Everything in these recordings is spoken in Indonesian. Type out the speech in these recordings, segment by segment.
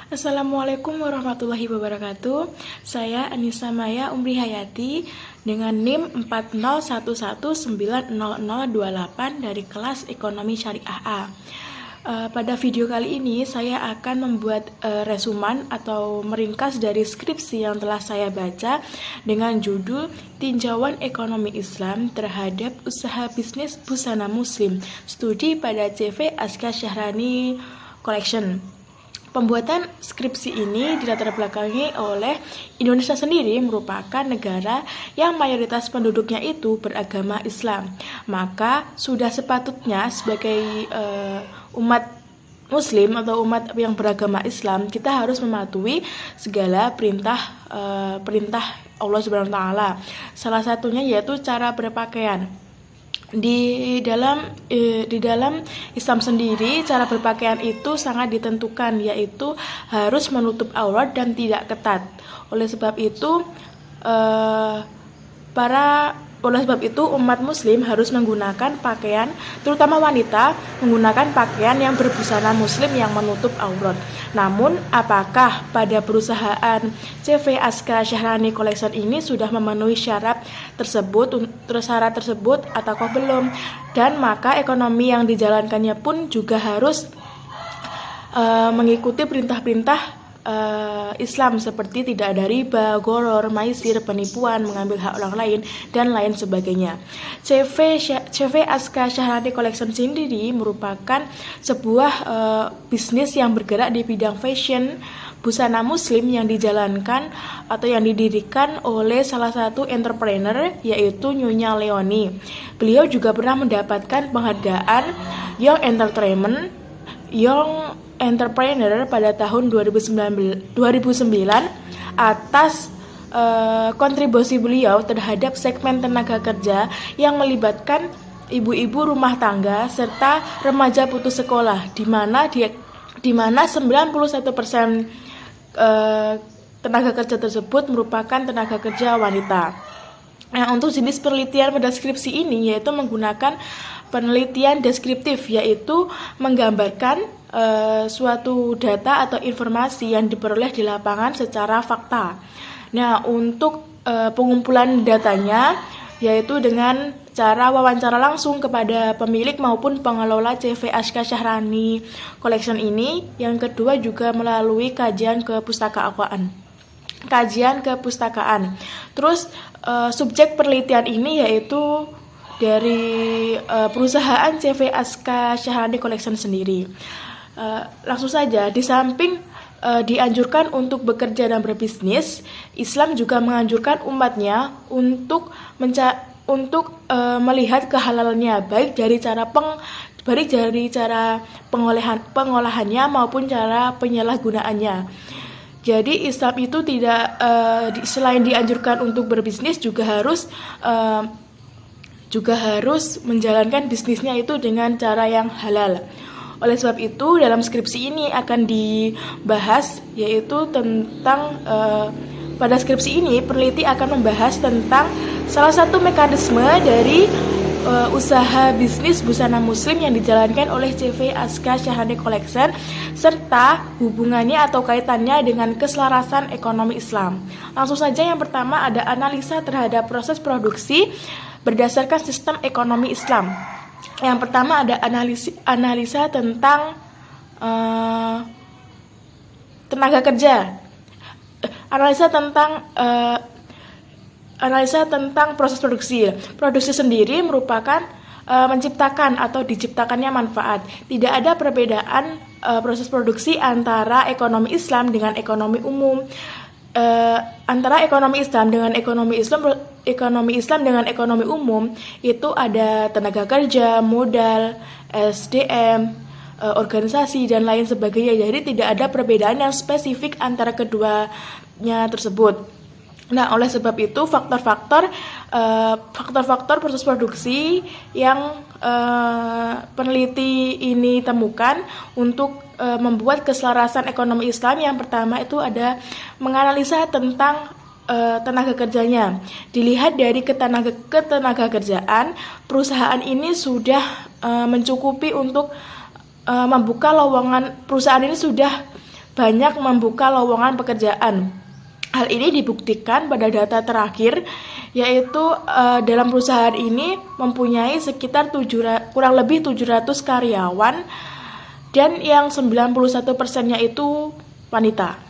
Assalamualaikum warahmatullahi wabarakatuh. Saya Anissa Maya Umri Hayati dengan NIM 401190028 dari kelas Ekonomi Syariah A. Pada video kali ini saya akan membuat resuman atau meringkas dari skripsi yang telah saya baca dengan judul Tinjauan Ekonomi Islam terhadap Usaha Bisnis Busana Muslim, studi pada CV Aska Syahrani Collection. Pembuatan skripsi ini dilatar belakangi oleh Indonesia sendiri merupakan negara yang mayoritas penduduknya itu beragama Islam. Maka sudah sepatutnya sebagai umat Muslim atau umat yang beragama Islam, kita harus mematuhi segala perintah Allah Subhanahu wa taala. Salah satunya yaitu cara berpakaian. Di dalam Islam sendiri, cara berpakaian itu sangat ditentukan, yaitu harus menutup aurat dan tidak ketat. Oleh sebab itu umat muslim harus menggunakan pakaian, terutama wanita, menggunakan pakaian yang berbusana muslim yang menutup aurat. Namun, apakah pada perusahaan CV Aska Syahrani Collection ini sudah memenuhi syarat tersebut ataukah belum? Dan maka ekonomi yang dijalankannya pun juga harus mengikuti perintah-perintah Islam seperti tidak ada riba, goror, maisir, penipuan, mengambil hak orang lain, dan lain sebagainya. CV Aska Syahrani Collection sendiri merupakan sebuah bisnis yang bergerak di bidang fashion busana muslim yang dijalankan atau yang didirikan oleh salah satu entrepreneur yaitu Nyonya Leoni. Beliau juga pernah mendapatkan penghargaan Young Entrepreneur pada tahun 2009 atas kontribusi beliau terhadap segmen tenaga kerja yang melibatkan ibu-ibu rumah tangga serta remaja putus sekolah, di mana 91% tenaga kerja tersebut merupakan tenaga kerja wanita. Nah, untuk jenis penelitian pada skripsi ini yaitu menggunakan penelitian deskriptif, yaitu menggambarkan suatu data atau informasi yang diperoleh di lapangan secara fakta. Nah, untuk pengumpulan datanya yaitu dengan cara wawancara langsung kepada pemilik maupun pengelola CV Aska Syahrani Collection ini. Yang kedua juga melalui kajian kepustakaan. Terus subjek penelitian ini yaitu dari perusahaan CV Aska Syahrani Collection sendiri. Langsung saja, di samping dianjurkan untuk bekerja dan berbisnis, Islam juga menganjurkan umatnya untuk melihat kehalalannya, baik dari cara pengolahannya maupun cara penyalahgunaannya. Jadi Islam itu tidak selain dianjurkan untuk berbisnis juga harus menjalankan bisnisnya itu dengan cara yang halal. Oleh sebab itu dalam skripsi ini akan dibahas yaitu tentang pada skripsi ini peneliti akan membahas tentang salah satu mekanisme dari usaha bisnis busana muslim yang dijalankan oleh CV Aska Syahrani Collection serta hubungannya atau kaitannya dengan keselarasan ekonomi Islam. Langsung saja, yang pertama ada analisa terhadap proses produksi berdasarkan sistem ekonomi Islam. Yang pertama ada analisa tentang tenaga kerja. Analisa tentang proses produksi. Produksi sendiri merupakan menciptakan atau diciptakannya manfaat. Tidak ada perbedaan proses produksi antara ekonomi Islam dengan ekonomi umum. Antara ekonomi Islam dengan ekonomi umum itu ada tenaga kerja, modal, SDM, organisasi dan lain sebagainya. Jadi tidak ada perbedaan yang spesifik antara keduanya tersebut. Nah, oleh sebab itu faktor-faktor proses produksi yang peneliti ini temukan untuk membuat keselarasan ekonomi Islam, yang pertama itu ada menganalisa tentang tenaga kerjanya. Dilihat dari ketenaga kerjaan, perusahaan ini sudah mencukupi untuk membuka lowongan. Perusahaan ini sudah banyak membuka lowongan pekerjaan. Hal ini dibuktikan pada data terakhir, yaitu dalam perusahaan ini mempunyai sekitar kurang lebih 700 karyawan, dan yang 91%-nya itu wanita.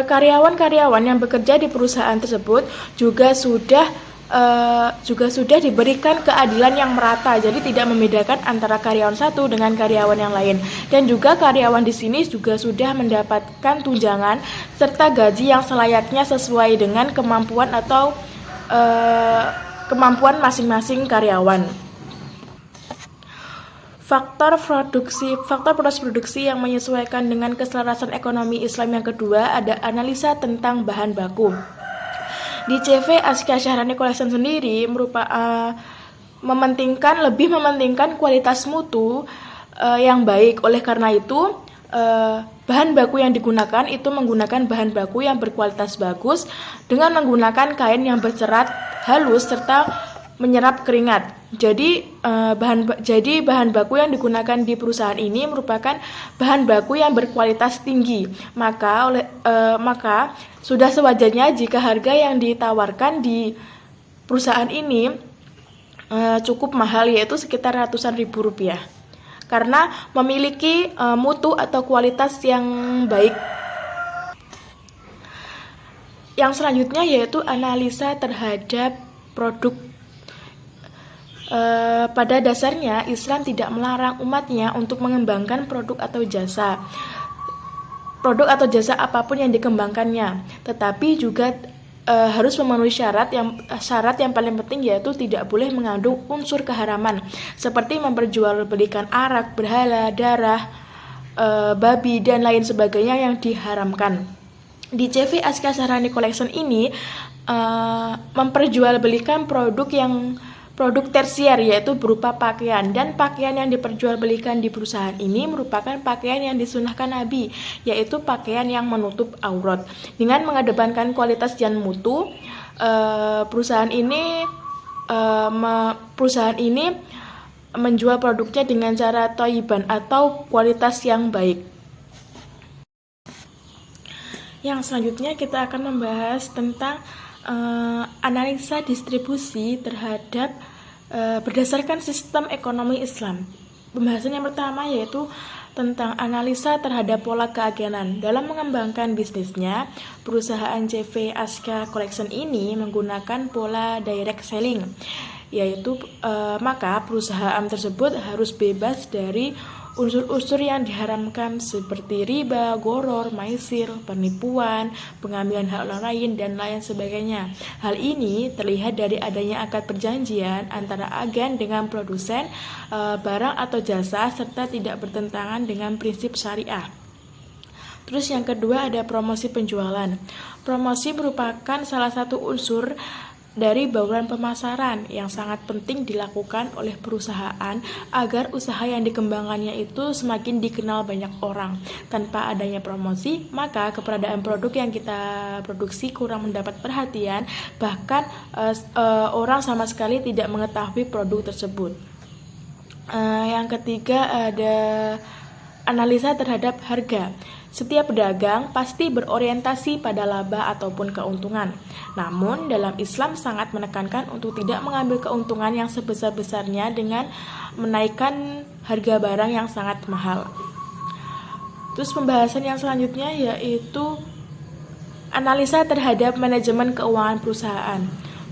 Karyawan-karyawan yang bekerja di perusahaan tersebut juga sudah diberikan keadilan yang merata, jadi tidak membedakan antara karyawan satu dengan karyawan yang lain. Dan juga karyawan di sini juga sudah mendapatkan tunjangan serta gaji yang selayaknya sesuai dengan kemampuan atau kemampuan masing-masing karyawan. Faktor produksi yang menyesuaikan dengan keselarasan ekonomi Islam yang kedua ada analisa tentang bahan baku. Di CV Azkia Syahrani Collection sendiri lebih mementingkan kualitas mutu yang baik. Oleh karena itu, bahan baku yang digunakan itu menggunakan bahan baku yang berkualitas bagus dengan menggunakan kain yang berserat halus serta menyerap keringat. Jadi bahan baku yang digunakan di perusahaan ini merupakan bahan baku yang berkualitas tinggi. Maka sudah sewajarnya jika harga yang ditawarkan di perusahaan ini cukup mahal, yaitu sekitar ratusan ribu rupiah, karena memiliki mutu atau kualitas yang baik. Yang selanjutnya yaitu analisa terhadap produk. Pada dasarnya Islam tidak melarang umatnya untuk mengembangkan produk atau jasa apapun yang dikembangkannya, tetapi juga harus memenuhi syarat yang paling penting, yaitu tidak boleh mengandung unsur keharaman seperti memperjualbelikan arak, berhala, darah, babi dan lain sebagainya yang diharamkan. Di CV Azkia Syahrani Collection ini memperjualbelikan produk tersier, yaitu berupa pakaian, dan pakaian yang diperjualbelikan di perusahaan ini merupakan pakaian yang disunahkan Nabi, yaitu pakaian yang menutup aurat. Dengan mengedepankan kualitas dan mutu, perusahaan ini menjual produknya dengan cara thayyiban atau kualitas yang baik. Yang selanjutnya kita akan membahas tentang analisa distribusi terhadap berdasarkan sistem ekonomi Islam. Pembahasan yang pertama yaitu tentang analisa terhadap pola keagenan. Dalam mengembangkan bisnisnya, perusahaan CV Azkia Collection ini menggunakan pola direct selling, yaitu maka perusahaan tersebut harus bebas dari unsur-unsur yang diharamkan seperti riba, goror, maisir, penipuan, pengambilan hak orang lain, dan lain sebagainya. Hal ini terlihat dari adanya akad perjanjian antara agen dengan produsen barang atau jasa serta tidak bertentangan dengan prinsip syariah. Terus yang kedua ada promosi penjualan. Promosi merupakan salah satu unsur dari bauran pemasaran yang sangat penting dilakukan oleh perusahaan agar usaha yang dikembangkannya itu semakin dikenal banyak orang. Tanpa adanya promosi, maka keberadaan produk yang kita produksi kurang mendapat perhatian, bahkan orang sama sekali tidak mengetahui produk tersebut. Yang ketiga ada analisa terhadap harga. Setiap pedagang pasti berorientasi pada laba ataupun keuntungan. Namun dalam Islam sangat menekankan untuk tidak mengambil keuntungan yang sebesar-besarnya dengan menaikkan harga barang yang sangat mahal. Terus pembahasan yang selanjutnya yaitu analisa terhadap manajemen keuangan perusahaan.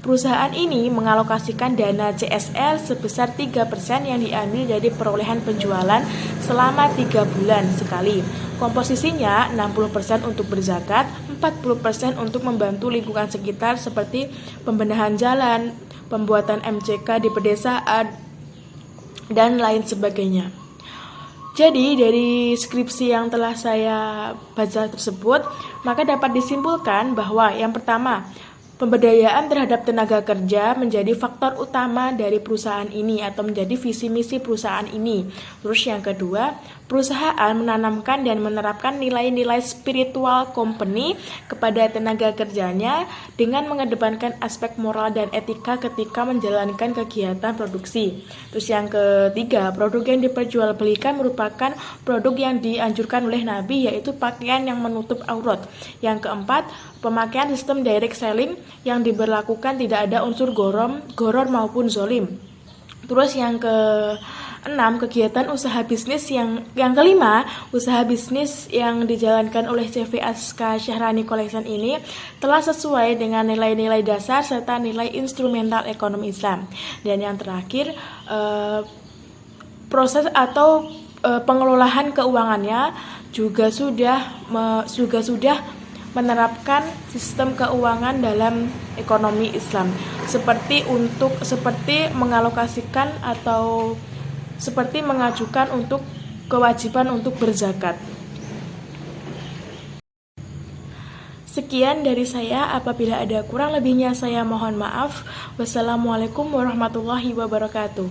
Perusahaan ini mengalokasikan dana CSR sebesar 3% yang diambil dari perolehan penjualan selama 3 bulan sekali. Komposisinya 60% untuk berzakat, 40% untuk membantu lingkungan sekitar seperti pembenahan jalan, pembuatan MCK di pedesaan, dan lain sebagainya. Jadi dari skripsi yang telah saya baca tersebut, maka dapat disimpulkan bahwa yang pertama, Pemberdayaan terhadap tenaga kerja menjadi faktor utama dari perusahaan ini atau menjadi visi misi perusahaan ini. Terus yang kedua, perusahaan menanamkan dan menerapkan nilai-nilai spiritual company kepada tenaga kerjanya dengan mengedepankan aspek moral dan etika ketika menjalankan kegiatan produksi. Terus yang ketiga, produk yang diperjualbelikan merupakan produk yang dianjurkan oleh Nabi, yaitu pakaian yang menutup aurat. Yang keempat, pemakaian sistem direct selling yang diberlakukan tidak ada unsur goror maupun zolim. Terus yang keenam, kegiatan usaha bisnis yang kelima, usaha bisnis yang dijalankan oleh CV Aska Syahrani Collection ini telah sesuai dengan nilai-nilai dasar serta nilai instrumental ekonomi Islam. Dan yang terakhir, proses atau pengelolaan keuangannya juga sudah menerapkan sistem keuangan dalam ekonomi Islam, seperti mengalokasikan atau seperti mengajukan untuk kewajiban untuk berzakat. Sekian dari saya, apabila ada kurang lebihnya saya mohon maaf. Wassalamualaikum warahmatullahi wabarakatuh.